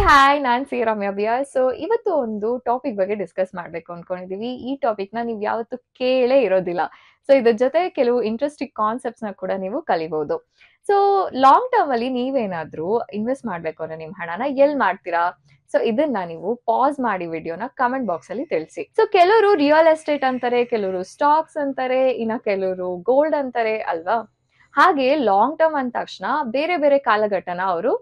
Hi ನಾನ್ C Ramya beer. So ಇವತ್ತು ಒಂದು topic ಬಗ್ಗೆ ಡಿಸ್ಕಸ್ ಮಾಡ್ಬೇಕು ಅನ್ಕೊಂಡಿದೀವಿ. ಈ ಟಾಪಿಕ್‌ನ ನೀವ್ ಯಾವತ್ತೂ ಕೇಳೇ ಇರೋದಿಲ್ಲ. ಸೊ ಇದ್ರ ಜೊತೆ ಕೆಲವು ಇಂಟ್ರೆಸ್ಟಿಂಗ್ ಕಾನ್ಸೆಪ್ಟ್ಸ್‌ನ ಕೂಡ ನೀವು ಕಲಿಬಹುದು. ಸೊ ಲಾಂಗ್ ಟರ್ಮ್ ಅಲ್ಲಿ ನೀವೇನಾದ್ರೂ ಇನ್ವೆಸ್ಟ್ ಮಾಡ್ಬೇಕು ಅಂದ್ರೆ ನಿಮ್ ಹಣನ ಎಲ್ ಮಾಡ್ತೀರಾ? ಸೊ ಇದನ್ನ ನೀವು ಪಾಸ್ ಮಾಡಿ ವಿಡಿಯೋನ ಕಮೆಂಟ್ ಬಾಕ್ಸ್ ಅಲ್ಲಿ ತಿಳಿಸಿ. ಸೊ ಕೆಲವರು ರಿಯಲ್ ಎಸ್ಟೇಟ್ ಅಂತಾರೆ, ಕೆಲವರು ಸ್ಟಾಕ್ಸ್ ಅಂತಾರೆ, ಇನ್ನ ಕೆಲವರು ಗೋಲ್ಡ್ ಅಂತಾರೆ ಅಲ್ವಾ? ಹಾಗೆ ಲಾಂಗ್ ಟರ್ಮ್ ಅಂದ ತಕ್ಷಣ ಬೇರೆ ಬೇರೆ ಕಾಲಘಟ್ಟನ ಅವರು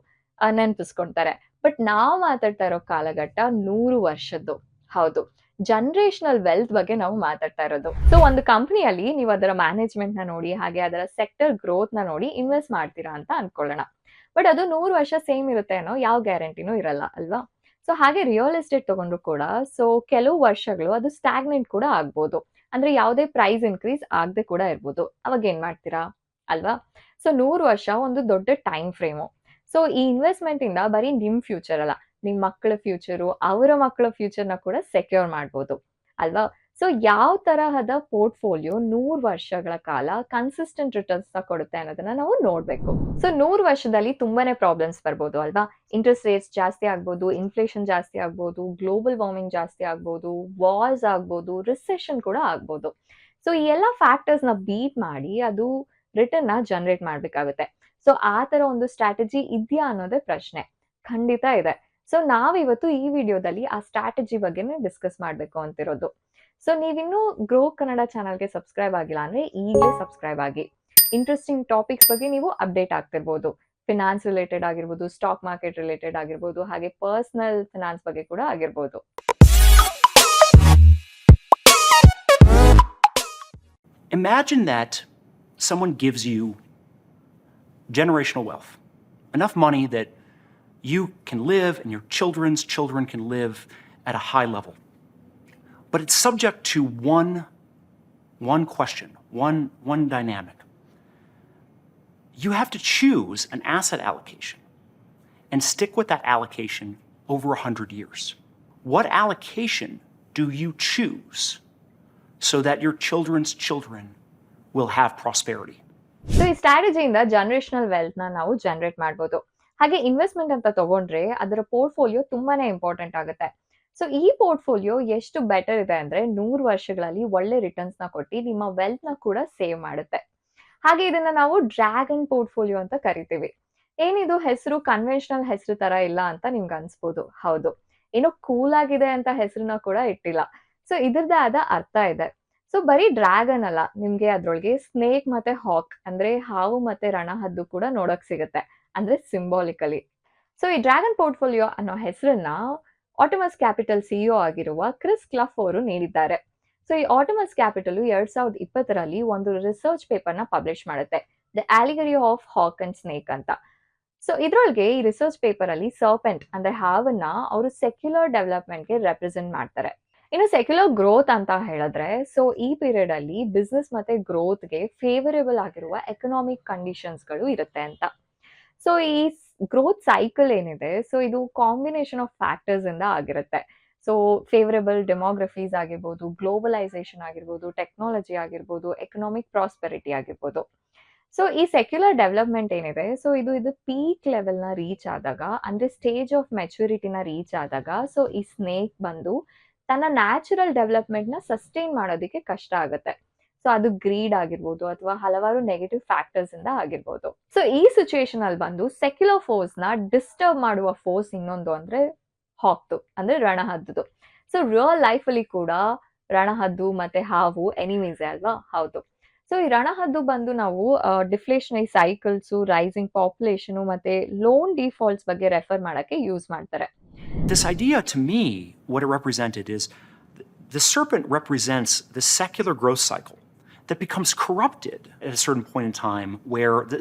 ನೆನಪಿಸ್ಕೊಂತಾರೆ. ಬಟ್ ನಾವ್ ಮಾತಾಡ್ತಾ ಇರೋ ಕಾಲಘಟ್ಟ 100 ವರ್ಷದ್ದು. ಹೌದು. ಜನರೇಷನಲ್ ವೆಲ್ತ್ ಬಗ್ಗೆ ನಾವು ಮಾತಾಡ್ತಾ ಇರೋದು. ಸೊ ಒಂದು ಕಂಪನಿಯಲ್ಲಿ ನೀವು ಅದರ ಮ್ಯಾನೇಜ್ಮೆಂಟ್ ನ ನೋಡಿ, ಹಾಗೆ ಅದರ ಸೆಕ್ಟರ್ ಗ್ರೋತ್ ನ ನೋಡಿ ಇನ್ವೆಸ್ಟ್ ಮಾಡ್ತೀರಾ ಅಂತ ಅನ್ಕೊಳ್ಳೋಣ. ಬಟ್ ಅದು 100 ವರ್ಷ ಸೇಮ್ ಇರುತ್ತೆ ಅನ್ನೋ ಯಾವ ಗ್ಯಾರಂಟಿನೂ ಇರಲ್ಲ ಅಲ್ವಾ? ಸೊ ಹಾಗೆ ರಿಯಲ್ ಎಸ್ಟೇಟ್ ತಗೊಂಡ್ರು ಕೂಡ ಸೊ ಕೆಲವು ವರ್ಷಗಳು ಅದು ಸ್ಟಾಗ್ನೆಂಟ್ ಕೂಡ ಆಗ್ಬೋದು. ಅಂದ್ರೆ ಯಾವುದೇ ಪ್ರೈಸ್ ಇನ್ಕ್ರೀಸ್ ಆಗದೆ ಕೂಡ ಇರ್ಬೋದು. ಅವಾಗ ಏನ್ ಮಾಡ್ತೀರಾ? ಅಲ್ವಾ? ಸೊ 100 ವರ್ಷ ಒಂದು ದೊಡ್ಡ ಟೈಮ್ ಫ್ರೇಮು. ಸೊ ಈ ಇನ್ವೆಸ್ಟ್‌ಮೆಂಟ್ ಇಂದ ಬರೀ ನಿಮ್ ಫ್ಯೂಚರ್ ಅಲ್ಲ, ನಿಮ್ ಮಕ್ಕಳ ಫ್ಯೂಚರು, ಅವರ ಮಕ್ಕಳ ಫ್ಯೂಚರ್‌ನ ಕೂಡ ಸೆಕ್ಯೂರ್ ಮಾಡ್ಬೋದು. ಅಲ್ವಾ? ಸೊ ಯಾವ್ ತರಹದ ಪೋರ್ಟ್‌ಫೋಲಿಯೋ 100 ವರ್ಷಗಳ ಕಾಲ ಕನ್ಸಿಸ್ಟೆಂಟ್ ರಿಟರ್ನ್ಸ್‌ನ ಕೊಡುತ್ತೆ ಅನ್ನೋದನ್ನ ನಾವು ನೋಡ್ಬೇಕು. ಸೊ 100 ವರ್ಷದಲ್ಲಿ ತುಂಬಾನೇ ಪ್ರಾಬ್ಲಮ್ಸ್ ಬರ್ಬೋದು ಅಲ್ವಾ? ಇಂಟ್ರೆಸ್ಟ್ ರೇಟ್ಸ್ ಜಾಸ್ತಿ ಆಗ್ಬೋದು, ಇನ್ಫ್ಲೇಷನ್ ಜಾಸ್ತಿ ಆಗ್ಬೋದು, ಗ್ಲೋಬಲ್ ವಾರ್ಮಿಂಗ್ ಜಾಸ್ತಿ ಆಗ್ಬೋದು, ವಾರ್ಸ್ ಆಗ್ಬೋದು, ರಿಸೆಷನ್ ಕೂಡ ಆಗ್ಬೋದು. ಸೊ ಈ ಎಲ್ಲಾ ಫ್ಯಾಕ್ಟರ್ಸ್‌ನ ಬೀಟ್ ಮಾಡಿ ಅದು ರಿಟರ್ನ್‌ನ ಜನರೇಟ್ ಮಾಡ್ಬೇಕಾಗುತ್ತೆ. ಸೊ ಆ ತರ ಒಂದು ಸ್ಟ್ರಾಟಜಿ ಇದ್ಯಾ ಅನ್ನೋದೇ ಪ್ರಶ್ನೆ. ಖಂಡಿತ ಇದೆ. ಸೊ ನಾವಿವತ್ತು ಈ ವಿಡಿಯೋದಲ್ಲಿ ಆ ಸ್ಟ್ರಾಟಜಿ ಬಗ್ಗೆನೇ ಡಿಸ್ಕಸ್ ಮಾಡ್ಬೇಕು ಅಂತಿರೋದು. ಸೊ ನೀವಿನ್ನೂ ಗ್ರೋ ಕನ್ನಡ ಚಾನಲ್‌ಗೆ ಸಬ್ಸ್ಕ್ರೈಬ್ ಆಗಿಲ್ಲ ಅಂದ್ರೆ ಈಗಲೇ ಸಬ್ಸ್ಕ್ರೈಬ್ ಆಗಿ. ಇಂಟ್ರೆಸ್ಟಿಂಗ್ ಟಾಪಿಕ್ಸ್ ಬಗ್ಗೆ ನೀವು ಅಪ್ಡೇಟ್ ಆಗ್ತಿರ್ಬೋದು. ಫಿನಾನ್ಸ್ ರಿಲೇಟೆಡ್ ಆಗಿರ್ಬೋದು, ಸ್ಟಾಕ್ ಮಾರ್ಕೆಟ್ ರಿಲೇಟೆಡ್ ಆಗಿರ್ಬೋದು, ಹಾಗೆ ಪರ್ಸನಲ್ ಫಿನಾನ್ಸ್ ಬಗ್ಗೆ ಕೂಡ ಆಗಿರ್ಬೋದು. Imagine that someone gives you generational wealth, enough money that you can live and your children's children can live at a high level. But it's subject to one question, one dynamic. You have to choose an asset allocation and stick with that allocation over 100 years. What allocation do you choose so that your children's children will have prosperity? So ಈ ಸ್ಟ್ರಾಟಜಿಯಿಂದ generational wealth ನ ನಾವು generate ಮಾಡ್ಬೋದು. ಹಾಗೆ investment ಅಂತ ತಗೊಂಡ್ರೆ ಅದರ portfolio ತುಂಬಾನೇ important ಆಗುತ್ತೆ. ಸೊ ಈ ಪೋರ್ಟ್‌ಫೋಲಿಯೋ ಎಷ್ಟು ಬೆಟರ್ ಇದೆ ಅಂದ್ರೆ 100 ವರ್ಷಗಳಲ್ಲಿ ಒಳ್ಳೆ ರಿಟರ್ನ್ಸ್ ನ ಕೊಟ್ಟು ನಿಮ್ಮ ವೆಲ್ತ್ ನ ಕೂಡ ಸೇವ್ ಮಾಡುತ್ತೆ. ಹಾಗೆ ಇದನ್ನ ನಾವು ಡ್ರ್ಯಾಗನ್ ಪೋರ್ಟ್‌ಫೋಲಿಯೋ ಅಂತ ಕರಿತೀವಿ. ಏನಿದು ಹೆಸರು ಕನ್ವೆನ್ಷನಲ್ ಹೆಸರು ತರ ಇಲ್ಲ ಅಂತ ನಿಮ್ಗೆ ಅನ್ಸ್ಬೋದು. ಹೌದು. ಏನೋ ಕೂಲ್ ಆಗಿದೆ ಅಂತ ಹೆಸರನ್ನ ಕೂಡ ಇಟ್ಟಿಲ್ಲ. ಸೊ ಇದ್ರದ್ದೇ ಆದ ಅರ್ಥ ಇದೆ. ಸೊ ಬರೀ ಡ್ರ್ಯಾಗನ್ ಅಲ್ಲ, ನಿಮ್ಗೆ ಅದ್ರೊಳಗೆ ಸ್ನೇಕ್ ಮತ್ತೆ ಹಾಕ್ ಅಂದ್ರೆ ಹಾವು ಮತ್ತೆ ರಣಹದ್ದು ಕೂಡ ನೋಡಕ್ ಸಿಗುತ್ತೆ. ಅಂದ್ರೆ ಸಿಂಬಾಲಿಕಲಿ. ಸೊ ಈ ಡ್ರ್ಯಾಗನ್ ಪೋರ್ಟ್‌ಫೋಲಿಯೋ ಅನ್ನೋ ಹೆಸರನ್ನ ಆಟಮಸ್ ಕ್ಯಾಪಿಟಲ್ ಸಿಇಒ ಆಗಿರುವ ಕ್ರಿಸ್ ಕ್ಲಫ್ ಅವರು ನೀಡಿದ್ದಾರೆ. ಸೊ ಈ ಆಟಮಸ್ ಕ್ಯಾಪಿಟಲ್ 2020ರಲ್ಲಿ ಒಂದು ರಿಸರ್ಚ್ ಪೇಪರ್ ನ ಪಬ್ಲಿಷ್ ಮಾಡುತ್ತೆ. ದ ಆಲಿಗರಿ ಆಫ್ ಹಾಕ್ ಅಂಡ್ ಸ್ನೇಕ್ ಅಂತ. ಸೊ ಇದ್ರೊಳಗೆ ಈ ರಿಸರ್ಚ್ ಪೇಪರ್ ಅಲ್ಲಿ ಸರ್ಪೆಂಟ್ ಅಂದ್ರೆ ಹಾವನ್ನ ಅವರು ಸೆಕ್ಯುಲರ್ ಡೆವಲಪ್ಮೆಂಟ್‌ಗೆ ರೆಪ್ರೆಸೆಂಟ್ ಮಾಡ್ತಾರೆ. ಇನ್ನು ಸೆಕ್ಯುಲರ್ ಗ್ರೋತ್ ಅಂತ ಹೇಳಿದ್ರೆ ಸೊ ಈ ಪೀರಿಯಡ್ ಅಲ್ಲಿ ಬಿಸ್ನೆಸ್ ಮತ್ತೆ ಗ್ರೋತ್‌ಗೆ ಫೇವರೇಬಲ್ ಆಗಿರುವ ಎಕನಾಮಿಕ್ ಕಂಡೀಷನ್ಸ್‌ಗಳು ಇರುತ್ತೆ ಅಂತ. ಸೊ ಈ ಗ್ರೋತ್ ಸೈಕಲ್ ಏನಿದೆ ಸೊ ಇದು ಕಾಂಬಿನೇಷನ್ ಆಫ್ ಫ್ಯಾಕ್ಟರ್ಸ್ ಇಂದ ಆಗಿರುತ್ತೆ. ಸೊ ಫೇವರೇಬಲ್ ಡೆಮೋಗ್ರಫೀಸ್ ಆಗಿರ್ಬೋದು, ಗ್ಲೋಬಲೈಸೇಷನ್ ಆಗಿರ್ಬೋದು, ಟೆಕ್ನಾಲಜಿ ಆಗಿರ್ಬೋದು, ಎಕನಾಮಿಕ್ ಪ್ರಾಸ್ಪೆರಿಟಿ ಆಗಿರ್ಬೋದು. ಸೊ ಈ ಸೆಕ್ಯುಲರ್ ಡೆವಲಪ್ಮೆಂಟ್ ಏನಿದೆ ಸೊ ಇದು ಪೀಕ್ ಲೆವೆಲ್ ನ ರೀಚ್ ಆದಾಗ ಅಂದ್ರೆ ಸ್ಟೇಜ್ ಆಫ್ ಮೆಚುರಿಟಿನ ರೀಚ್ ಆದಾಗ ಸೊ ಈ ಸ್ನೇಕ್ ಬಂದು ತನ್ನ ನ್ಯಾಚುರಲ್ ಡೆವಲಪ್ಮೆಂಟ್ ನ ಸಸ್ಟೈನ್ ಮಾಡೋದಕ್ಕೆ ಕಷ್ಟ ಆಗುತ್ತೆ. ಸೊ ಅದು ಗ್ರೀಡ್ ಆಗಿರ್ಬೋದು ಅಥವಾ ಹಲವಾರು ನೆಗೆಟಿವ್ ಫ್ಯಾಕ್ಟರ್ಸ್ ಇಂದ ಆಗಿರ್ಬೋದು. ಸೊ ಈ ಸಿಚುಯೇಷನ್ ಅಲ್ಲಿ ಬಂದು ಸೆಕ್ಯುಲರ್ ಫೋರ್ಸ್ ನ ಡಿಸ್ಟರ್ಬ್ ಮಾಡುವ ಫೋರ್ಸ್ ಇನ್ನೊಂದು ಅಂದ್ರೆ ಹಾಕ್ದು ಅಂದ್ರೆ ರಣಹದ್ದು. ಸೊ ರಿಯಲ್ ಲೈಫ್ ಅಲ್ಲಿ ಕೂಡ ರಣಹದ್ದು ಮತ್ತೆ ಹಾವು ಎನಿಮೀಸ್ ಅಲ್ವಾ? ಹೌದು. ಸೊ ಈ ರಣಹದ್ದು ಬಂದು ನಾವು ಡಿಫ್ಲೇಷನರಿ ಸೈಕಲ್ಸ್, ರೈಸಿಂಗ್ ಪಾಪ್ಯುಲೇಷನ್ ಮತ್ತೆ ಲೋನ್ ಡಿಫಾಲ್ಟ್ಸ್ ಬಗ್ಗೆ ರೆಫರ್ ಮಾಡಕ್ಕೆ ಯೂಸ್ ಮಾಡ್ತಾರೆ. This idea, to me, what it represented is the serpent represents the secular growth cycle that becomes corrupted at a certain point in time where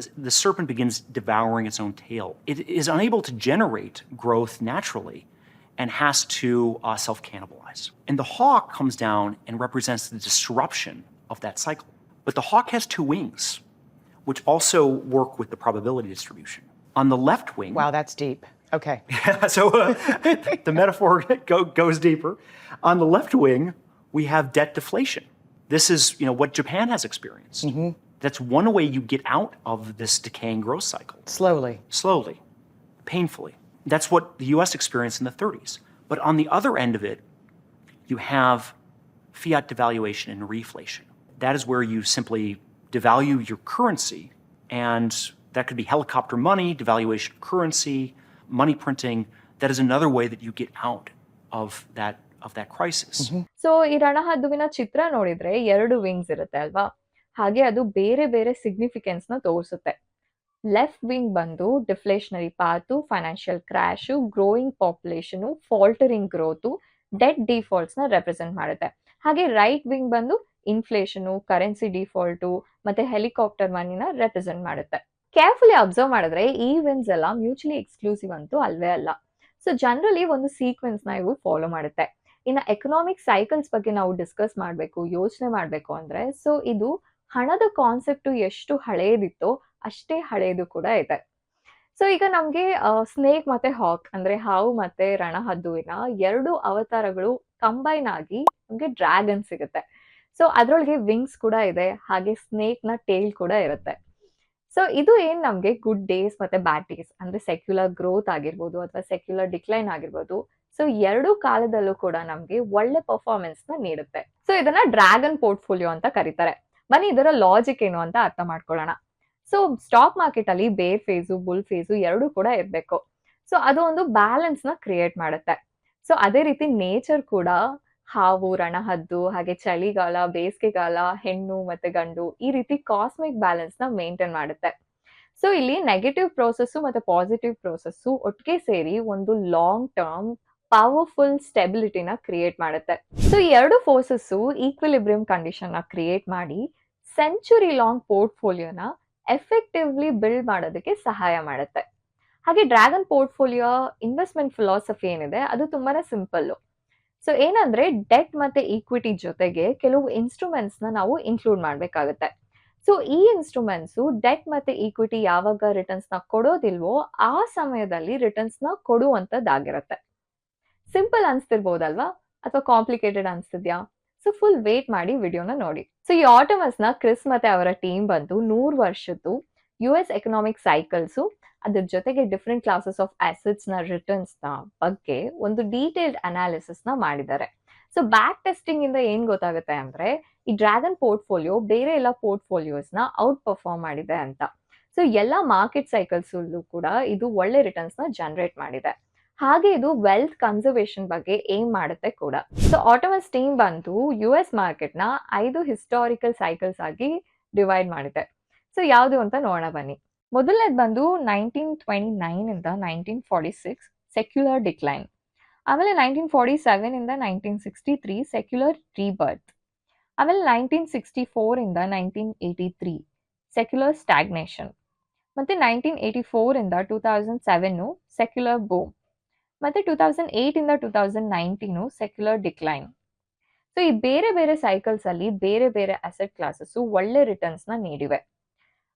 the serpent begins devouring its own tail. It is unable to generate growth naturally and has to self-cannibalize. And the hawk comes down and represents the disruption of that cycle. But the hawk has two wings, which also work with the probability distribution. On the left wing... Wow, that's deep. Okay. So the metaphor goes deeper. On the left wing, we have debt deflation. This is, what Japan has experienced. Mm-hmm. That's one way you get out of this decaying growth cycle. Slowly. Slowly, painfully. That's what the US experienced in the 30s. But on the other end of it, you have fiat devaluation and reflation. That is where you simply devalue your currency, and that could be helicopter money, devaluation of currency, money printing. That is another way that you get out of that crisis. So ಈ ರಣಹದ್ದುವಿನ ಚಿತ್ರ ನೋಡಿದ್ರೆ 2 wings ಇರುತ್ತೆ ಅಲ್ವಾ? ಹಾಗೆ ಅದು ಬೇರೆ ಬೇರೆ significance ನ ತೋರಿಸುತ್ತೆ. ಲೆಫ್ಟ್ ವಿಂಗ್ ಬಂದು deflationary path, financial crash, growing population, faltering growth, debt defaults ನ ರೆಪ್ರೆಸೆಂಟ್ ಮಾಡುತ್ತೆ. ಹಾಗೆ ರೈಟ್ ವಿಂಗ್ ಬಂದು ಇನ್ಫ್ಲೇಷನ್, ಕರೆನ್ಸಿ ಡಿಫಾಲ್ಟು ಮತ್ತೆ ಹೆಲಿಕಾಪ್ಟರ್ ಮನಿನ ರೆಪ್ರೆಸೆಂಟ್ ಮಾಡುತ್ತೆ. ಕೇರ್ಫುಲಿ ಅಬ್ಸರ್ವ್ ಮಾಡಿದ್ರೆ ಈ ವಿನ್ಸ್ ಎಲ್ಲ ಮ್ಯೂಚುಲಿ ಎಕ್ಸ್ಕ್ಲೂಸಿವ್ ಅಂತೂ ಅಲ್ವೇ ಅಲ್ಲ. ಸೊ ಜನರಲಿ ಒಂದು ಸೀಕ್ವೆನ್ಸ್ ನ ಇವು ಫಾಲೋ ಮಾಡುತ್ತೆ. ಇನ್ನು ಎಕನಾಮಿಕ್ ಸೈಕಲ್ಸ್ ಬಗ್ಗೆ ನಾವು ಡಿಸ್ಕಸ್ ಮಾಡಬೇಕು, ಯೋಚನೆ ಮಾಡಬೇಕು ಅಂದ್ರೆ, ಸೊ ಇದು ಹಣದ ಕಾನ್ಸೆಪ್ಟ್ ಎಷ್ಟು ಹಳೆಯದಿತ್ತೋ ಅಷ್ಟೇ ಹಳೆಯದು ಕೂಡ ಇದೆ. ಸೊ ಈಗ ನಮ್ಗೆ ಸ್ನೇಕ್ ಮತ್ತೆ ಹಾಕ್ ಅಂದ್ರೆ ಹಾವು ಮತ್ತೆ ರಣಹದ್ದುವಿನ 2 ಅವತಾರಗಳು ಕಂಬೈನ್ ಆಗಿ ನಮ್ಗೆ ಡ್ರ್ಯಾಗನ್ ಸಿಗುತ್ತೆ. ಸೊ ಅದ್ರೊಳಗೆ ವಿಂಗ್ಸ್ ಕೂಡ ಇದೆ, ಹಾಗೆ ಸ್ನೇಕ್ ನ ಟೇಲ್ ಕೂಡ ಇರುತ್ತೆ. ಸೊ ಇದು ಏನ್ ನಮ್ಗೆ ಗುಡ್ ಡೇಸ್ ಮತ್ತೆ ಬ್ಯಾಡ್ ಡೇಸ್ ಅಂದ್ರೆ ಸೆಕ್ಯುಲರ್ ಗ್ರೋತ್ ಆಗಿರ್ಬೋದು ಅಥವಾ ಸೆಕ್ಯುಲರ್ ಡಿಕ್ಲೈನ್ ಆಗಿರ್ಬೋದು, ಸೊ 2 ಕಾಲದಲ್ಲೂ ಕೂಡ ನಮ್ಗೆ ಒಳ್ಳೆ ಪರ್ಫಾರ್ಮೆನ್ಸ್ ನ ನೀಡುತ್ತೆ. ಸೊ ಇದನ್ನ ಡ್ರ್ಯಾಗನ್ ಪೋರ್ಟ್ಫೋಲಿಯೋ ಅಂತ ಕರೀತಾರೆ. ಬನ್ನಿ ಇದರ ಲಾಜಿಕ್ ಏನು ಅಂತ ಅರ್ಥ ಮಾಡ್ಕೊಳ್ಳೋಣ. ಸೊ ಸ್ಟಾಕ್ ಮಾರ್ಕೆಟ್ ಅಲ್ಲಿ ಬೇರ್ ಫೇಸು, ಬುಲ್ ಫೇಸು 2 ಕೂಡ ಇರಬೇಕು. ಸೊ ಅದು ಒಂದು ಬ್ಯಾಲೆನ್ಸ್ ನ ಕ್ರಿಯೇಟ್ ಮಾಡುತ್ತೆ. ಸೊ ಅದೇ ರೀತಿ ನೇಚರ್ ಕೂಡ ಹಾವು, ರಣಹದ್ದು, ಹಾಗೆ ಚಳಿಗಾಲ, ಬೇಸಿಗೆಗಾಲ, ಹೆಣ್ಣು ಮತ್ತೆ ಗಂಡು, ಈ ರೀತಿ ಕಾಸ್ಮಿಕ್ ಬ್ಯಾಲೆನ್ಸ್ ನ ಮೇಂಟೈನ್ ಮಾಡುತ್ತೆ. ಸೊ ಇಲ್ಲಿ ನೆಗೆಟಿವ್ ಪ್ರೋಸೆಸ್ ಮತ್ತೆ ಪಾಸಿಟಿವ್ ಪ್ರೋಸೆಸ್ ಒಟ್ಟಿಗೆ ಸೇರಿ ಒಂದು ಲಾಂಗ್ ಟರ್ಮ್ ಪವರ್ಫುಲ್ ಸ್ಟೆಬಿಲಿಟಿನ ಕ್ರಿಯೇಟ್ ಮಾಡುತ್ತೆ. ಸೊ ಈ 2 ಫೋರ್ಸಸ್ ಈಕ್ವಿಲಿಬ್ರಿಯಂ ಕಂಡೀಷನ್ ನ ಕ್ರಿಯೇಟ್ ಮಾಡಿ ಸೆಂಚುರಿ ಲಾಂಗ್ ಪೋರ್ಟ್ಫೋಲಿಯೋನ ಎಫೆಕ್ಟಿವ್ಲಿ ಬಿಲ್ಡ್ ಮಾಡೋದಕ್ಕೆ ಸಹಾಯ ಮಾಡುತ್ತೆ. ಹಾಗೆ ಡ್ರ್ಯಾಗನ್ ಪೋರ್ಟ್ಫೋಲಿಯೋ ಇನ್ವೆಸ್ಟ್ಮೆಂಟ್ ಫಿಲಾಸಫಿ ಏನಿದೆ ಅದು ತುಂಬಾನೇ ಸಿಂಪಲ್. ಸೊ ಏನಂದ್ರೆ ಡೆಟ್ ಮತ್ತೆ ಈಕ್ವಿಟಿ ಜೊತೆಗೆ ಕೆಲವು ಇನ್ಸ್ಟ್ರೂಮೆಂಟ್ಸ್ ನ ನಾವು ಇನ್ಕ್ಲೂಡ್ ಮಾಡ್ಬೇಕಾಗುತ್ತೆ. ಸೊ ಈ ಇನ್ಸ್ಟ್ರೂಮೆಂಟ್ಸ್ ಡೆಟ್ ಮತ್ತೆ ಈಕ್ವಿಟಿ ಯಾವಾಗ ರಿಟರ್ನ್ಸ್ ನ ಕೊಡೋದಿಲ್ವೋ ಆ ಸಮಯದಲ್ಲಿ ರಿಟರ್ನ್ಸ್ ನ ಕೊಡುವಂತದ್ದಾಗಿರುತ್ತೆ. ಸಿಂಪಲ್ ಅನ್ಸ್ತಿರ್ಬೋದಲ್ವಾ, ಅಥವಾ ಕಾಂಪ್ಲಿಕೇಟೆಡ್ ಅನ್ಸ್ತಿದ್ಯಾ? ಸೊ ಫುಲ್ ವೇಟ್ ಮಾಡಿ ವಿಡಿಯೋನ ನೋಡಿ. ಸೊ ಈ ಆಟಮಸ್ ನ ಕ್ರಿಸ್ ಮತ್ತೆ ಅವರ ಟೀಮ್ ಬಂದು 100 ವರ್ಷದ್ದು US ಎಕನಾಮಿಕ್ ಸೈಕಲ್ಸ್, ಅದ್ರ ಜೊತೆಗೆ ಡಿಫ್ರೆಂಟ್ ಕ್ಲಾಸಸ್ ಆಫ್ ಅಸೆಟ್ಸ್ ನ ರಿಟರ್ನ್ಸ್ ನ ಬಗ್ಗೆ ಒಂದು ಡೀಟೇಲ್ಡ್ ಅನಾಲಿಸಿಸ್ ನ ಮಾಡಿದ್ದಾರೆ. ಸೊ ಬ್ಯಾಕ್ ಟೆಸ್ಟಿಂಗ್ ಇಂದ ಏನ್ ಗೊತ್ತಾಗುತ್ತೆ ಅಂದ್ರೆ ಈ ಡ್ರ್ಯಾಗನ್ ಪೋರ್ಟ್ಫೋಲಿಯೋ ಬೇರೆ ಎಲ್ಲ ಪೋರ್ಟ್ಫೋಲಿಯೋಸ್ ನ ಔಟ್ ಪರ್ಫಾರ್ಮ್ ಮಾಡಿದೆ ಅಂತ. ಸೊ ಎಲ್ಲ ಮಾರ್ಕೆಟ್ ಸೈಕಲ್ಸ್ ಕೂಡ ಇದು ಒಳ್ಳೆ ರಿಟರ್ನ್ಸ್ ನ ಜನರೇಟ್ ಮಾಡಿದೆ. ಹಾಗೆ ಇದು ವೆಲ್ತ್ ಕನ್ಸರ್ವೇಷನ್ ಬಗ್ಗೆ ಏಮ್ ಮಾಡುತ್ತೆ ಕೂಡ. ಸೊ ಆಟಮಸ್ ಟೀಮ್ ಬಂದು US ಮಾರ್ಕೆಟ್ ನ 5 ಹಿಸ್ಟಾರಿಕಲ್ ಸೈಕಲ್ಸ್ ಆಗಿ ಡಿವೈಡ್ ಮಾಡಿದೆ. ಸೊ ಯಾವುದು ಅಂತ ನೋಡೋಣ ಬನ್ನಿ. ಮೊದಲನೇದು ಬಂದು 1929 ಇಂದ 1946 ಸೆಕ್ಯುಲರ್ ಡಿಕ್ಲೈನ್, ಆಮೇಲೆ 1947 ಇಂದ 1963 ಸೆಕ್ಯುಲರ್ ರೀಬರ್ತ್, ಆಮೇಲೆ 1964 ಇಂದ 1983 ಸೆಕ್ಯುಲರ್ ಸ್ಟಾಗ್ನೇಷನ್, ಮತ್ತೆ 1984 ಇಂದ 2007 ಸೆಕ್ಯುಲರ್ ಬೂಮ್, ಮತ್ತೆ 2008 ಇಂದ 2019 ಸೆಕ್ಯುಲರ್ ಡಿಕ್ಲೈನ್. ಸೊ ಈ ಬೇರೆ ಬೇರೆ ಸೈಕಲ್ಸ್ ಅಲ್ಲಿ ಬೇರೆ ಬೇರೆ ಅಸೆಟ್ ಕ್ಲಾಸಸ್ ಒಳ್ಳೆ ರಿಟರ್ನ್ಸ್ ನ ನೀಡಿವೆ.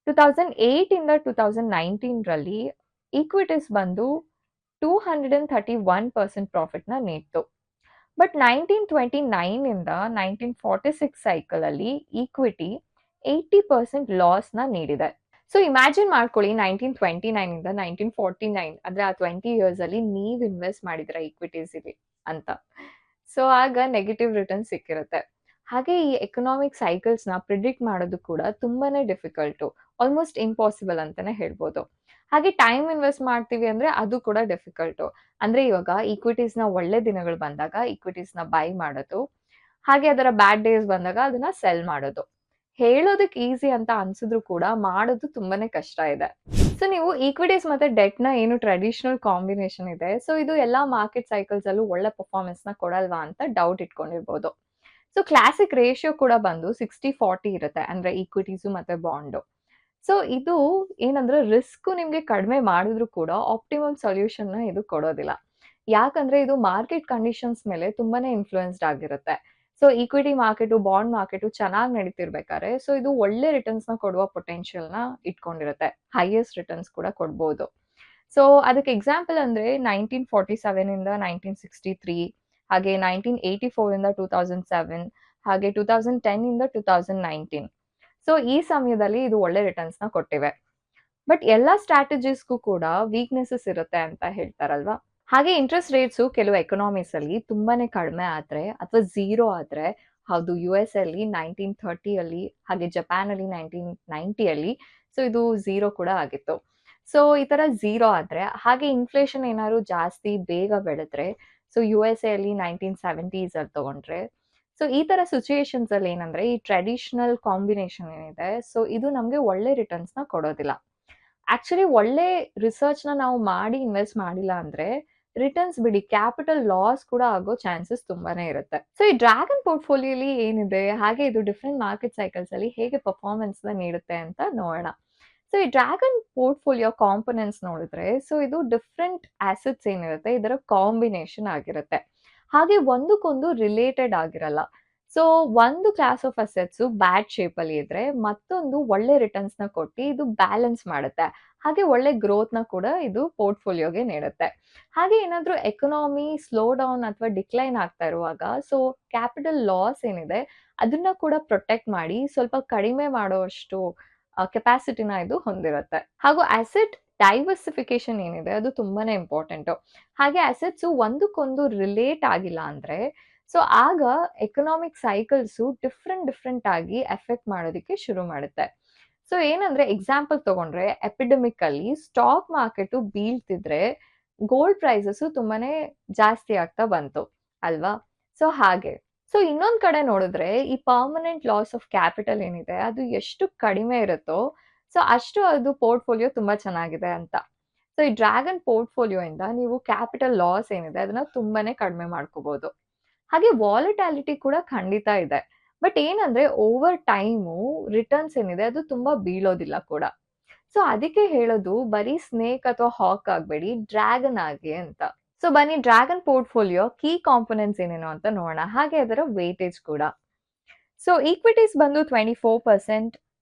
2008 ಇಂದ 2019 ರಲ್ಲಿ ಈಕ್ವಿಟೀಸ್ ಬಂದು 231% ಪ್ರಾಫಿಟ್ ನ ನೀಡ್ತು. ಬಟ್ 1929 ಇಂದ 1946 ಸೈಕಲ್ ಅಲ್ಲಿ ಈಕ್ವಿಟಿ 80% ಲಾಸ್ ನ ನೀಡಿದೆ. ಸೊ ಇಮ್ಯಾಜಿನ್ ಮಾಡ್ಕೊಳ್ಳಿ, 1929 ಇಂದ 1949 ಅಂದ್ರೆ ಆ 20 ಇಯರ್ಸ್ ಅಲ್ಲಿ ನೀವ್ ಇನ್ವೆಸ್ಟ್ ಮಾಡಿದ್ರ ಈಕ್ವಿಟೀಸ್ ಇಲ್ಲಿ ಅಂತ. ಸೊ ಆಗ ನೆಗೆಟಿವ್ ರಿಟರ್ನ್ ಸಿಕ್ಕಿರುತ್ತೆ. ಹಾಗೆ ಈ ಎಕನಾಮಿಕ್ ಸೈಕಲ್ಸ್ ನ ಪ್ರಿಡಿಕ್ಟ್ ಮಾಡೋದು ಕೂಡ ತುಂಬಾನೇ ಡಿಫಿಕಲ್ಟು, ಆಲ್ಮೋಸ್ಟ್ ಇಂಪಾಸಿಬಲ್ ಅಂತಾನೆ ಹೇಳ್ಬೋದು. ಹಾಗೆ ಟೈಮ್ ಇನ್ವೆಸ್ಟ್ ಮಾಡ್ತೀವಿ ಅಂದ್ರೆ ಅದು ಕೂಡ ಡಿಫಿಕಲ್ಟು. ಅಂದ್ರೆ ಇವಾಗ ಈಕ್ವಿಟೀಸ್ ನ ಒಳ್ಳೆ ದಿನಗಳು ಬಂದಾಗ ಈಕ್ವಿಟೀಸ್ ನ ಬೈ ಮಾಡೋದು, ಹಾಗೆ ಅದರ ಬ್ಯಾಡ್ ಡೇಸ್ ಬಂದಾಗ ಅದನ್ನ ಸೆಲ್ ಮಾಡೋದು. ಹೇಳೋದಕ್ಕೆ ಈಸಿ ಅಂತ ಅನ್ಸಿದ್ರು ಕೂಡ ಮಾಡೋದು ತುಂಬಾನೇ ಕಷ್ಟ ಇದೆ. ಸೊ ನೀವು ಈಕ್ವಿಟೀಸ್ ಮತ್ತೆ ಡೆಟ್ ನ ಏನು ಟ್ರೆಡಿಷನಲ್ ಕಾಂಬಿನೇಷನ್ ಇದೆ, ಸೊ ಇದು ಎಲ್ಲಾ ಮಾರ್ಕೆಟ್ ಸೈಕಲ್ಸ್ ಅಲ್ಲೂ ಒಳ್ಳೆ ಪರ್ಫಾರ್ಮೆನ್ಸ್ ನ ಕೊಡಲ್ವಾ ಅಂತ ಡೌಟ್ ಇಟ್ಕೊಂಡಿರ್ಬೋದು. ಸೊ ಕ್ಲಾಸಿಕ್ ರೇಷಿಯೋ ಕೂಡ ಬಂದು 60-40 ಇರುತ್ತೆ, ಅಂದ್ರೆ ಈಕ್ವಿಟೀಸು ಮತ್ತೆ ಬಾಂಡು. ಸೊ ಇದು ಏನಂದ್ರೆ ರಿಸ್ಕ್ ನಿಮ್ಗೆ ಕಡಿಮೆ ಮಾಡಿದ್ರು ಕೂಡ ಆಪ್ಟಿಮಮ್ ಸೊಲ್ಯೂಷನ್ ನ ಇದು ಕೊಡೋದಿಲ್ಲ. ಯಾಕಂದ್ರೆ ಇದು ಮಾರ್ಕೆಟ್ ಕಂಡೀಷನ್ಸ್ ಮೇಲೆ ತುಂಬಾನೇ ಇನ್ಫ್ಲೂಯೆನ್ಸ್ಡ್ ಆಗಿರುತ್ತೆ. So equity market, bond market ಚೆನ್ನಾಗಿ ನಡೀತಿರ್ಬೇಕಾದ್ರೆ ಸೊ ಇದು ಒಳ್ಳೆ ರಿಟರ್ನ್ಸ್ ನ ಕೊಡುವ ಪೊಟೆನ್ಶಿಯಲ್ ನ ಇಟ್ಕೊಂಡಿರುತ್ತೆ, ಹೈಯೆಸ್ಟ್ ರಿಟರ್ನ್ಸ್ ಕೂಡ ಕೊಡ್ಬೋದು. ಸೊ ಅದಕ್ಕೆ ಎಕ್ಸಾಂಪಲ್ ಅಂದ್ರೆ 1947 ಇಂದ 1963, ಹಾಗೆ 1984 ಇಂದ 2007, ಹಾಗೆ 2010 ಇಂದ 2019. ಸೊ ಈ ಸಮಯದಲ್ಲಿ ಇದು ಒಳ್ಳೆ ರಿಟರ್ನ್ಸ್ ನ ಕೊಟ್ಟಿವೆ. ಬಟ್ ಎಲ್ಲಾ ಸ್ಟ್ರಾಟಜೀಸ್‌ಗೂ ಕೂಡ ವೀಕ್‌ನೆಸಸ್ ಇರುತ್ತೆ ಅಂತ ಹೇಳ್ತಾರಲ್ವಾ? ಹಾಗೆ ಇಂಟ್ರೆಸ್ಟ್ ರೇಟ್ಸು ಕೆಲವು ಎಕನಾಮೀಸ್ ಅಲ್ಲಿ ತುಂಬಾನೇ ಕಡಿಮೆ ಆದ್ರೆ ಅಥವಾ ಝೀರೋ ಆದ್ರೆ, ಹೌದು ಯುಎಸ್ ಅಲ್ಲಿ 1930 ಅಲ್ಲಿ ಹಾಗೆ ಜಪಾನ್ ಅಲ್ಲಿ 1990 ಅಲ್ಲಿ ಸೊ ಇದು ಝೀರೋ ಕೂಡ ಆಗಿತ್ತು. ಸೊ ಈ ತರ ಝೀರೋ ಆದ್ರೆ ಹಾಗೆ ಇನ್ಫ್ಲೇಷನ್ ಏನಾದ್ರು ಜಾಸ್ತಿ ಬೇಗ ಬೆಳೆದ್ರೆ ಸೊ ಯುಎಸ್ಎ ಅಲ್ಲಿ 1970s ಅಲ್ಲಿ ತಗೊಂಡ್ರೆ ಸೊ ಈ ತರ ಸಿಚುಯೇಷನ್ಸ್ ಅಲ್ಲಿ ಏನಂದ್ರೆ ಈ ಟ್ರೆಡಿಷನಲ್ ಕಾಂಬಿನೇಷನ್ ಏನಿದೆ ಸೊ ಇದು ನಮ್ಗೆ ಒಳ್ಳೆ ರಿಟರ್ನ್ಸ್ ನ ಕೊಡೋದಿಲ್ಲ. ಆಕ್ಚುಲಿ ಒಳ್ಳೆ ರಿಸರ್ಚ್‌ನ ನಾವು ಮಾಡಿ ಇನ್ವೆಸ್ಟ್ ಮಾಡಿಲ್ಲ ಅಂದ್ರೆ, ರಿಟರ್ನ್ಸ್ ಬಿಡಿ ಕ್ಯಾಪಿಟಲ್ ಲಾಸ್ ಕೂಡ ಆಗೋ ಚಾನ್ಸಸ್ ತುಂಬಾನೇ ಇರುತ್ತೆ. ಸೊ ಈ ಡ್ರ್ಯಾಗನ್ ಪೋರ್ಟ್‌ಫೋಲಿಯೋಲಿ ಏನಿದೆ, ಹಾಗೆ ಇದು ಡಿಫರೆಂಟ್ ಮಾರ್ಕೆಟ್ ಸೈಕಲ್ಸ್ ಅಲ್ಲಿ ಹೇಗೆ ಪರ್ಫಾರ್ಮೆನ್ಸ್‌ನ ನೀಡುತ್ತೆ ಅಂತ ನೋಡೋಣ. ಸೊ ಈ ಡ್ರ್ಯಾಗನ್ ಪೋರ್ಟ್‌ಫೋಲಿಯೋ ಕಾಂಪೊನೆಂಟ್ಸ್ ನೋಡಿದ್ರೆ, ಸೊ ಇದು ಡಿಫರೆಂಟ್ ಅಸೆಟ್ಸ್ ಏನಿರುತ್ತೆ ಇದರ ಕಾಂಬಿನೇಷನ್ ಆಗಿರುತ್ತೆ. ಹಾಗೆ ಒಂದಕ್ಕೊಂದು ರಿಲೇಟೆಡ್ ಆಗಿರಲ್ಲ. ಸೊ ಒಂದು ಕ್ಲಾಸ್ ಆಫ್ ಅಸೆಟ್ಸು ಬ್ಯಾಡ್ ಶೇಪಲ್ಲಿ ಇದ್ರೆ, ಮತ್ತೊಂದು ಒಳ್ಳೆ ರಿಟರ್ನ್ಸ್‌ನ ಕೊಟ್ಟು ಇದು ಬ್ಯಾಲೆನ್ಸ್ ಮಾಡುತ್ತೆ. ಹಾಗೆ ಒಳ್ಳೆ ಗ್ರೋತ್‌ನ ಕೂಡ ಇದು ಪೋರ್ಟ್‌ಫೋಲಿಯೋಗೆ ನೀಡುತ್ತೆ. ಹಾಗೆ ಏನಾದ್ರೂ ಎಕಾನಮಿ ಸ್ಲೋ ಡೌನ್ ಅಥವಾ ಡಿಕ್ಲೈನ್ ಆಗ್ತಾ ಇರುವಾಗ, ಸೊ ಕ್ಯಾಪಿಟಲ್ ಲಾಸ್ ಏನಿದೆ ಅದನ್ನ ಕೂಡ ಪ್ರೊಟೆಕ್ಟ್ ಮಾಡಿ ಸ್ವಲ್ಪ ಕಡಿಮೆ ಮಾಡುವಷ್ಟು ಕೆಪಾಸಿಟಿನ ಇದು ಹೊಂದಿರುತ್ತೆ. ಹಾಗೂ ಅಸೆಟ್ ಡೈವರ್ಸಿಫಿಕೇಶನ್ ಏನಿದೆ ಅದು ತುಂಬಾನೇ ಇಂಪಾರ್ಟೆಂಟು. ಹಾಗೆ ಅಸೆಟ್ಸು ಒಂದಕ್ಕೊಂದು ರಿಲೇಟ್ ಆಗಿಲ್ಲ ಅಂದ್ರೆ ಸೊ ಆಗ ಎಕನಾಮಿಕ್ ಸೈಕಲ್ಸು ಡಿಫ್ರೆಂಟ್ ಆಗಿ ಎಫೆಕ್ಟ್ ಮಾಡೋದಕ್ಕೆ ಶುರು ಮಾಡುತ್ತೆ. ಸೊ ಏನಂದ್ರೆ ಎಕ್ಸಾಂಪಲ್ ತಗೊಂಡ್ರೆ ಎಪಿಡೆಮಿಕ್ ಅಲ್ಲಿ ಸ್ಟಾಕ್ ಮಾರ್ಕೆಟ್ ಬೀಳ್ತಿದ್ರೆ ಗೋಲ್ಡ್ ಪ್ರೈಸಸ್ ತುಂಬಾನೇ ಜಾಸ್ತಿ ಆಗ್ತಾ ಬಂತು ಅಲ್ವಾ? ಸೊ ಹಾಗೆ. ಸೊ ಇನ್ನೊಂದ್ ಕಡೆ ನೋಡಿದ್ರೆ ಈ ಪರ್ಮನೆಂಟ್ ಲಾಸ್ ಆಫ್ ಕ್ಯಾಪಿಟಲ್ ಏನಿದೆ ಅದು ಎಷ್ಟು ಕಡಿಮೆ ಇರುತ್ತೋ ಸೊ ಅಷ್ಟು ಅದು ಪೋರ್ಟ್‌ಫೋಲಿಯೋ ತುಂಬಾ ಚೆನ್ನಾಗಿದೆ ಅಂತ. ಸೊ ಈ ಡ್ರ್ಯಾಗನ್ ಪೋರ್ಟ್‌ಫೋಲಿಯೋ ಇಂದ ನೀವು ಕ್ಯಾಪಿಟಲ್ ಲಾಸ್ ಏನಿದೆ ಅದನ್ನ ತುಂಬಾನೇ ಕಡಿಮೆ ಮಾಡ್ಕೋಬಹುದು. ಹಾಗೆ ವಾಲಟಾಲಿಟಿ ಕೂಡ ಖಂಡಿತ ಇದೆ. ಬಟ್ ಏನಂದ್ರೆ ಓವರ್ ಟೈಮು ರಿಟರ್ನ್ಸ್ ಏನಿದೆ ಅದು ತುಂಬಾ ಬೀಳೋದಿಲ್ಲ ಕೂಡ. ಸೊ ಅದಕ್ಕೆ ಹೇಳೋದು ಬರೀ ಸ್ನೇಕ್ ಅಥವಾ ಹಾಕ್ ಆಗ್ಬೇಡಿ, ಡ್ರ್ಯಾಗನ್ ಆಗಿ ಅಂತ. ಸೊ ಬನ್ನಿ ಡ್ರ್ಯಾಗನ್ ಪೋರ್ಟ್‌ಫೋಲಿಯೋ ಕೀ ಕಾಂಪೋನೆಂಟ್ಸ್ ಏನೇನು ಅಂತ ನೋಡೋಣ. ಹಾಗೆ ಅದರ ವೇಟೇಜ್ ಕೂಡ. ಸೊ ಈಕ್ವಿಟೀಸ್ ಬಂದು 24%,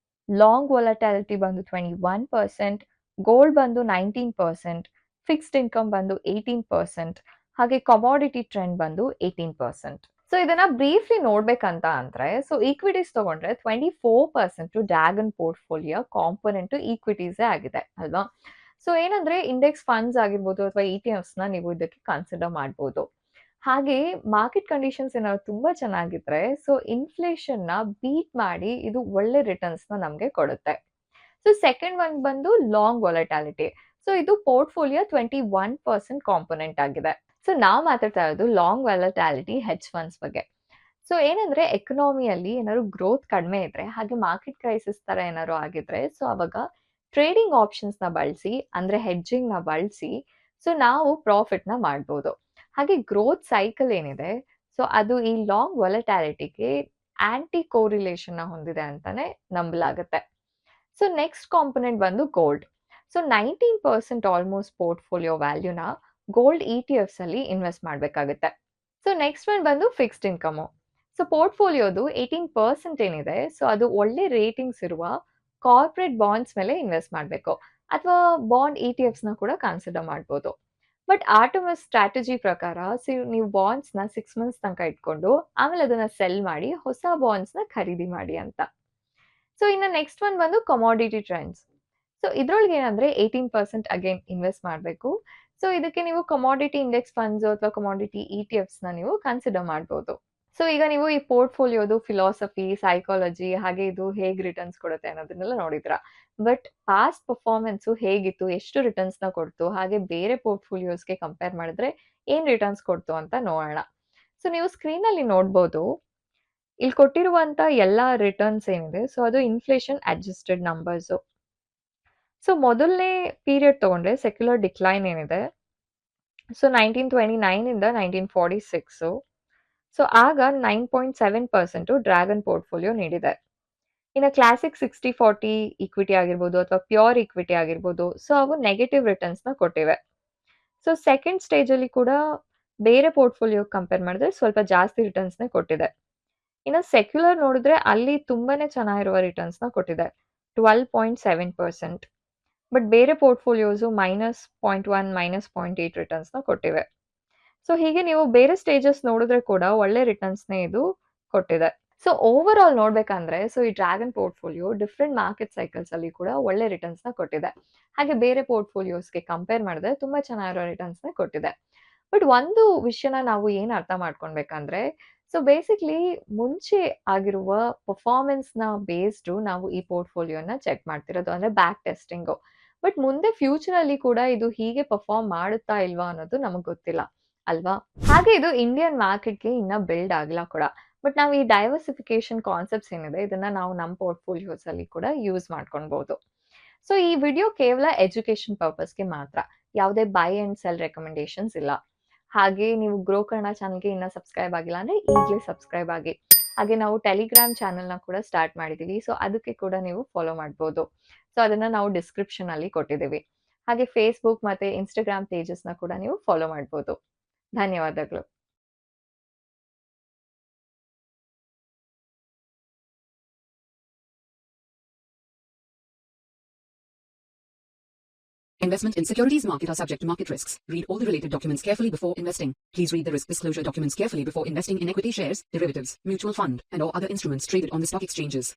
ಲಾಂಗ್ ವಾಲಟಾಲಿಟಿ ಬಂದು 21%, ಗೋಲ್ಡ್ ಬಂದು 19%, ಫಿಕ್ಸ್ಡ್ ಇನ್ಕಮ್ ಬಂದು 18%, ಹಾಗೆ ಕಮಾಡಿಟಿ ಟ್ರೆಂಡ್ ಬಂದು 18%. ಸೊ ಇದನ್ನ ಬ್ರೀಫ್ಲಿ ನೋಡ್ಬೇಕಂತ ಅಂದ್ರೆ ಸೊ ಈಕ್ವಿಟೀಸ್ ತಗೊಂಡ್ರೆ 24% ಡ್ರ್ಯಾಗನ್ ಪೋರ್ಟ್‌ಫೋಲಿಯೋ ಕಾಂಪೊನೆಂಟ್ ಈಕ್ವಿಟೀಸೇ ಆಗಿದೆ ಅಲ್ವಾ? ಸೊ ಏನಂದ್ರೆ ಇಂಡೆಕ್ಸ್ ಫಂಡ್ಸ್ ಆಗಿರ್ಬೋದು ಅಥವಾ ಇಟಿಎಫ್ಸ್‌ನ ನೀವು ಇದಕ್ಕೆ ಕನ್ಸಿಡರ್ ಮಾಡ್ಬೋದು. ಹಾಗೆ ಮಾರ್ಕೆಟ್ ಕಂಡೀಷನ್ಸ್ ಏನಾದ್ರು ತುಂಬಾ ಚೆನ್ನಾಗಿದ್ರೆ ಸೊ ಇನ್ಫ್ಲೇಷನ್‌ನ ಬೀಟ್ ಮಾಡಿ ಇದು ಒಳ್ಳೆ ರಿಟರ್ನ್ಸ್‌ನ ನಮ್ಗೆ ಕೊಡುತ್ತೆ. ಸೊ ಸೆಕೆಂಡ್ ಒನ್ ಬಂದು ಲಾಂಗ್ ವಾಲಟಾಲಿಟಿ. ಸೊ ಇದು ಪೋರ್ಟ್‌ಫೋಲಿಯೋ 21% ಕಾಂಪೊನೆಂಟ್ ಆಗಿದೆ. ಸೊ ನಾವು ಮಾತಾಡ್ತಾ ಇರೋದು ಲಾಂಗ್ ವಾಲಟಾಲಿಟಿ ಹೆಡ್ಜ್ ಫಂಡ್ಸ್ ಬಗ್ಗೆ. ಸೊ ಏನಂದ್ರೆ ಎಕನಾಮಿಯಲ್ಲಿ ಏನಾದ್ರು ಗ್ರೋತ್ ಕಡಿಮೆ ಇದ್ರೆ ಹಾಗೆ ಮಾರ್ಕೆಟ್ ಕ್ರೈಸಿಸ್ ತರ ಏನಾದ್ರು ಆಗಿದ್ರೆ ಸೊ ಅವಾಗ ಟ್ರೇಡಿಂಗ್ ಆಪ್ಷನ್ಸ್‌ನ ಬಳಸಿ ಅಂದ್ರೆ ಹೆಡ್ಜಿಂಗ್‌ನ ಬಳಸಿ ಸೊ ನಾವು ಪ್ರಾಫಿಟ್‌ನ ಮಾಡ್ಬೋದು. ಹಾಗೆ ಗ್ರೋತ್ ಸೈಕಲ್ ಏನಿದೆ ಸೊ ಅದು ಈ ಲಾಂಗ್ ವಾಲಟಾಲಿಟಿಗೆ ಆಂಟಿ ಕೋರಿಲೇಷನ್‌ನ ಹೊಂದಿದೆ ಅಂತಾನೆ ನಂಬಲಾಗುತ್ತೆ. ಸೊ ನೆಕ್ಸ್ಟ್ ಕಾಂಪೊನೆಂಟ್ ಬಂದು ಗೋಲ್ಡ್. ಸೊ 19% ಆಲ್ಮೋಸ್ಟ್ ಪೋರ್ಟ್‌ಫೋಲಿಯೋ ವ್ಯಾಲ್ಯೂನ ಗೋಲ್ಡ್ ಇಟಿಎಫ್ಸ್ ಅಲ್ಲಿ ಇನ್ವೆಸ್ಟ್ ಮಾಡಬೇಕಾಗುತ್ತೆ. ಸೊ ನೆಕ್ಸ್ಟ್ ಒನ್ ಬಂದು ಫಿಕ್ಸ್ಡ್ ಇನ್ಕಮು. ಸೊ ಪೋರ್ಟ್‌ಫೋಲಿಯೋದು 18% ಏನಿದೆ ಸೊ ಅದು ಒಳ್ಳೆ ರೇಟಿಂಗ್ಸ್ ಇರುವ ಕಾರ್ಪೊರೇಟ್ ಬಾಂಡ್ಸ್ ಮೇಲೆ ಇನ್ವೆಸ್ಟ್ ಮಾಡಬೇಕು ಅಥವಾ ಬಾಂಡ್ ಇಟಿಎಫ್ಸ್‌ನ ಕೂಡ ಕನ್ಸಿಡರ್ ಮಾಡ್ಬೋದು. ಬಟ್ ಆರ್ಟೆಮಿಸ್ ಸ್ಟ್ರಾಟಜಿ ಪ್ರಕಾರ ನೀವು ಬಾಂಡ್ಸ್‌ನ 6 ಮಂತ್ಸ್ ತನಕ ಇಟ್ಕೊಂಡು ಆಮೇಲೆ ಅದನ್ನ ಸೆಲ್ ಮಾಡಿ ಹೊಸ ಬಾಂಡ್ಸ್‌ನ ಖರೀದಿ ಮಾಡಿ ಅಂತ. ಸೊ ಇನ್ನು ನೆಕ್ಸ್ಟ್ ಒನ್ ಬಂದು ಕಮಾಡಿಟಿ ಟ್ರೆಂಡ್ಸ್. ಸೊ ಇದ್ರೊಳಗೆ ಏನಂದ್ರೆ 18% ಅಗೇನ್ ಇನ್ವೆಸ್ಟ್ ಮಾಡಬೇಕು. ಸೊ ಇದಕ್ಕೆ ನೀವು ಕಮಾಡಿಟಿ ಇಂಡೆಕ್ಸ್ ಫಂಡ್ಸ್ ಅಥವಾ ಕಮಾಡಿಟಿ ಇಟಿಎಫ್ಸ್‌ನ ನೀವು ಕನ್ಸಿಡರ್ ಮಾಡ್ಬೋದು. ಸೊ ಈಗ ನೀವು ಈ ಪೋರ್ಟ್‌ಫೋಲಿಯೋದು ಫಿಲಾಸಫಿ, ಸೈಕಾಲಜಿ ಹಾಗೆ ಇದು ಹೇಗೆ ರಿಟರ್ನ್ಸ್ ಕೊಡುತ್ತೆ ಅನ್ನೋದನ್ನೆಲ್ಲ ನೋಡಿದ್ರಾ. ಬಟ್ ಪಾಸ್ಟ್ ಪರ್ಫಾರ್ಮೆನ್ಸು ಹೇಗಿತ್ತು, ಎಷ್ಟು ರಿಟರ್ನ್ಸ್‌ನ ಕೊಡ್ತು, ಹಾಗೆ ಬೇರೆ ಪೋರ್ಟ್‌ಫೋಲಿಯೋಸ್‌ಗೆ ಕಂಪೇರ್ ಮಾಡಿದ್ರೆ ಏನ್ ರಿಟರ್ನ್ಸ್ ಕೊಡ್ತು ಅಂತ ನೋಡೋಣ. ಸೊ ನೀವು ಸ್ಕ್ರೀನಲ್ಲಿ ನೋಡ್ಬೋದು. ಇಲ್ಲಿ ಕೊಟ್ಟಿರುವಂತ ಎಲ್ಲಾ ರಿಟರ್ನ್ಸ್ ಏನಿದೆ ಸೊ ಅದು ಇನ್ಫ್ಲೇಷನ್ ಅಡ್ಜಸ್ಟೆಡ್ ನಂಬರ್ಸು. ಸೊ ಮೊದಲನೇ ಪೀರಿಯಡ್ ತಗೊಂಡ್ರೆ ಸೆಕ್ಯುಲರ್ ಡಿಕ್ಲೈನ್ ಏನಿದೆ ಸೊ 1929 ಇಂದ 1946 ಸೊ ಆಗ 9.7% ಡ್ರ್ಯಾಗನ್ ಪೋರ್ಟ್‌ಫೋಲಿಯೋ ನೀಡಿದೆ. ಇನ್ನು ಕ್ಲಾಸಿಕ್ 60-40 ಈಕ್ವಿಟಿ ಆಗಿರ್ಬೋದು ಅಥವಾ ಪ್ಯೂರ್ ಈಕ್ವಿಟಿ ಆಗಿರ್ಬೋದು ಸೊ ಅವು ನೆಗೆಟಿವ್ ರಿಟರ್ನ್ಸ್‌ನ ಕೊಟ್ಟಿವೆ. ಸೊ ಸೆಕೆಂಡ್ ಸ್ಟೇಜಲ್ಲಿ ಕೂಡ ಬೇರೆ ಪೋರ್ಟ್‌ಫೋಲಿಯೋ ಕಂಪೇರ್ ಮಾಡಿದ್ರೆ ಸ್ವಲ್ಪ ಜಾಸ್ತಿ ರಿಟರ್ನ್ಸ್‌ನೇ ಕೊಟ್ಟಿದೆ. ಇನ್ನು ಸೆಕ್ಯುಲರ್ ನೋಡಿದ್ರೆ ಅಲ್ಲಿ ತುಂಬಾನೇ ಚೆನ್ನಾಗಿರುವ ರಿಟರ್ನ್ಸ್‌ನ ಕೊಟ್ಟಿದೆ 12.7%. ಬಟ್ ಬೇರೆ ಪೋರ್ಟ್‌ಫೋಲಿಯೋಸು -0.1, -0.8 ರಿಟರ್ನ್ಸ್‌ನ ಕೊಟ್ಟಿವೆ. ಸೊ ಹೀಗೆ ನೀವು ಬೇರೆ ಸ್ಟೇಜಸ್ ನೋಡಿದ್ರೆ ಕೂಡ ಒಳ್ಳೆ ರಿಟರ್ನ್ಸ್‌ನೇ ಇದು ಕೊಟ್ಟಿದೆ. ಸೊ ಓವರ್ ಆಲ್ ನೋಡ್ಬೇಕಂದ್ರೆ ಸೊ ಈ dragon portfolio different market cycles ಅಲ್ಲಿ ಕೂಡ ಒಳ್ಳೆ ರಿಟರ್ನ್ಸ್‌ನ ಕೊಟ್ಟಿದೆ. ಹಾಗೆ ಬೇರೆ ಪೋರ್ಟ್‌ಫೋಲಿಯೋಸ್‌ಗೆ ಕಂಪೇರ್ ಮಾಡಿದ್ರೆ ತುಂಬಾ ಚೆನ್ನಾಗಿರೋ ರಿಟರ್ನ್ಸ್‌ನ ಕೊಟ್ಟಿದೆ. ಬಟ್ ಒಂದು ವಿಷಯನ ನಾವು ಏನ್ ಅರ್ಥ ಮಾಡ್ಕೊಳ್ಬೇಕಂದ್ರೆ, ಸೊ ಬೇಸಿಕ್ಲಿ ಮುಂಚೆ ಆಗಿರುವ ಪರ್ಫಾರ್ಮೆನ್ಸ್‌ನ ಬೇಸ್ಡು ನಾವು ಈ ಪೋರ್ಟ್‌ಫೋಲಿಯೋನ ಚೆಕ್ ಮಾಡ್ತಿರೋದು. ಅಂದ್ರೆ ಬ್ಯಾಕ್ ಟೆಸ್ಟಿಂಗು. ಬಟ್ ಮುಂದೆ ಫ್ಯೂಚರಲ್ಲಿ ಕೂಡ ಇದು ಹೀಗೆ ಪರ್ಫಾರ್ಮ್ ಮಾಡುತ್ತಾ ಇಲ್ವಾ ಅನ್ನೋದು ನಮಗ್ ಗೊತ್ತಿಲ್ಲ. ಅಲ್ವಾ? ಹಾಗೆ ಇದು ಇಂಡಿಯನ್ ಮಾರ್ಕೆಟ್‌ಗೆ ಇನ್ನ ಬಿಲ್ಡ್ ಆಗಿಲ್ಲ ಕೂಡ. ಬಟ್ ನಾವು ಈ ಡೈವರ್ಸಿಫಿಕೇಷನ್ ಕಾನ್ಸೆಪ್ಟ್ಸ್ ಏನಿದೆ, ಇದನ್ನ ನಾವು ನಮ್ಮ ಪೋರ್ಟ್‌ಫೋಲಿಯೋಸ್ ಅಲ್ಲಿ ಕೂಡ ಯೂಸ್ ಮಾಡ್ಕೊಳ್ಬಹುದು. ಸೊ ಈ ವಿಡಿಯೋ ಕೇವಲ ಎಜುಕೇಷನ್ ಪರ್ಪಸ್‌ಗೆ ಮಾತ್ರ. ಯಾವುದೇ ಬೈ ಅಂಡ್ ಸೆಲ್ ರೆಕಮೆಂಡೇಷನ್ಸ್ ಇಲ್ಲ. ಹಾಗೆ ನೀವು ಗ್ರೋ ಕನ್ನಡ ಚಾನಲ್‌ಗೆ ಇನ್ನ ಸಬ್ಸ್ಕ್ರೈಬ್ ಆಗಿಲ್ಲ ಅಂದ್ರೆ ಈಗಲೇ ಸಬ್ಸ್ಕ್ರೈಬ್ ಆಗಿ. ಹಾಗೆ ನಾವು ಟೆಲಿಗ್ರಾಮ್ ಚಾನೆಲ್‌ನ ಕೂಡ ಸ್ಟಾರ್ಟ್ ಮಾಡಿದೀವಿ. ಸೊ ಅದಕ್ಕೆ ಕೂಡ ನೀವು ಫಾಲೋ ಮಾಡ್ಬೋದು. ಸೊ ಅದನ್ನ ನಾವು ಡಿಸ್ಕ್ರಿಪ್ಷನ್ ಅಲ್ಲಿ ಕೊಟ್ಟಿದ್ದೀವಿ. ಹಾಗೆ ಫೇಸ್‌ಬುಕ್ ಮತ್ತೆ ಇನ್‌ಸ್ಟಾಗ್ರಾಮ್ ಪೇಜಸ್‌ನ ಕೂಡ ನೀವು ಫಾಲೋ ಮಾಡ್ಬೋದು. ಧನ್ಯವಾದಗಳು. Investment in securities market are subject to market risks. Read all the related documents carefully before investing. Please read the risk disclosure documents carefully before investing in equity shares, derivatives, mutual fund, and or other instruments traded on the stock exchanges.